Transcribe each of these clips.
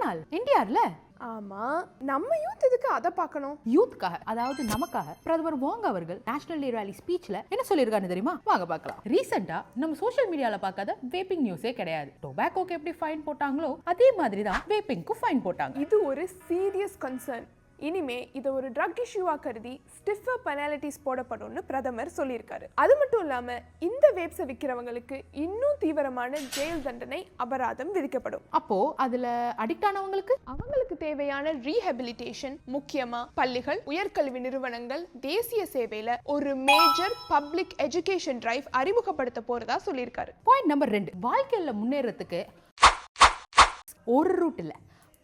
ஆள் என்டிஆர்ல. ஆமா, நம்ம யூத் எதுக்கு அதை பார்க்கணும்? யூத்காக, அதாவது நமக்காக பிரதமர் வாங் அவர்கள் நேஷனல் டே ராலி ஸ்பீச்ல என்ன சொல்லியிருக்காரு தெரியுமா? வாங்க பார்க்கலாம். ரீசெண்டா நம்ம சோஷியல் மீடியால பார்க்காத வேப்பிங் நியூஸே கிடையாது. டொபாக்கோக்கு எப்படி ஃபைன் போட்டாங்களோ அதே மாதிரி தான் வேப்பிங்க்கு ஃபைன் போட்டாங்க. இது ஒரு சீரியஸ் கன்சர்ன். இனிமே இதை ஒரு ட்ரக் இஷ்யூவா கருதி ஸ்டிஃபர் பெனாலிட்டிஸ் போடப்படும்னு பிரதமர் சொல்லியிருக்காரு. அது மட்டும் இல்லாம இந்த வேப்ஸை விற்கிறவங்களுக்கு இன்னும் தீவிரமான ஜெயில் தண்டனை, அபராதம் விதிக்கப்படும். அப்போ அதுல அடிக்ட் ஆனவங்களுக்கு அவங்களுக்கு தேவையான ரீஹபிலிட்டேஷன், முக்கியமா பள்ளிகள், உயர்கல்வி நிறுவனங்கள், தேசிய சேவையில ஒரு மேஜர் பப்ளிக் எஜுகேஷன் டிரைவ் அறிமுகப்படுத்த போறதா சொல்லியிருக்காரு. பாயிண்ட் நம்பர் 2, வாழ்க்கையில முன்னேறதுக்கு ஒரு ரூட் இல்ல,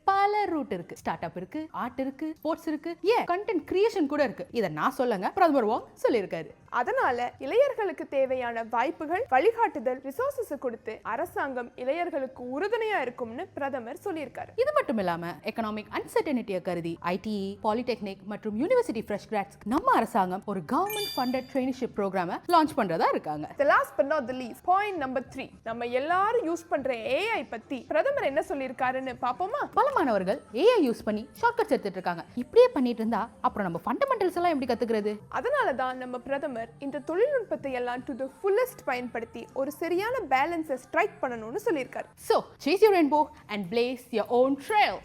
பல ரூட் இருக்கு. ஸ்டார்ட் அப் இருக்கு, ஆர்ட் இருக்கு, ஸ்போர்ட்ஸ் இருக்கு, ஏன் கண்டென்ட் கிரியேஷன் கூட இருக்கு. இத நான் சொல்லங்க, பிரதமர் வாங் சொல்லியிருக்காரு. அதனால இளையர்களுக்கு தேவையான வாய்ப்புகள், வழிகாட்டுதல், ரிசோர்சஸ் கொடுத்து அரசாங்கம் இளையர்களுக்கு உறுதுணையா இருக்கும்னு பிரதமர் சொல்லியிருக்காரு. இது மட்டும் இல்லாம எகனாமிக் அன்சர்டனிட்டியை கருதி ஐடி, பாலிடெக்னிக் மற்றும் யூனிவர்சிட்டி ஃப்ரெஷ் கிராட்ஸ் நம்ம அரசாங்கம் ஒரு கவர்மெண்ட் ஃபண்டட் ட்ரெயினிஷிப் ப்ரோக்ராமை லான்ச் பண்றதா இருக்காங்க. The last but not the least, point number 3, நம்ம எல்லாரும் யூஸ் பண்ற AI பத்தி பிரதமர் என்ன சொல்லியிருக்காருன்னு பாப்போமா? மாணவர்கள் AI யூஸ் பண்ணி ஷார்ட்கட்ஸ் எடுத்துட்டு இருக்காங்க. இப்படியே பண்ணிட்டு இருந்தா அப்புறம் நம்ம ஃபண்டமெண்டல்ஸ் எல்லாம் எப்படி கத்துக்கிறது? அதனால தான் நம்ம பிரதமர் இந்த தொழில்நுட்பத்தை எல்லாம் டு தி ஃபுல்லஸ்ட் பயன்படுத்தி ஒரு சரியான பேலன்ஸை ஸ்ட்ரைக் பண்ணணும்னு சொல்லியிருக்காரு. So, chase your rainbow and blaze your own trail.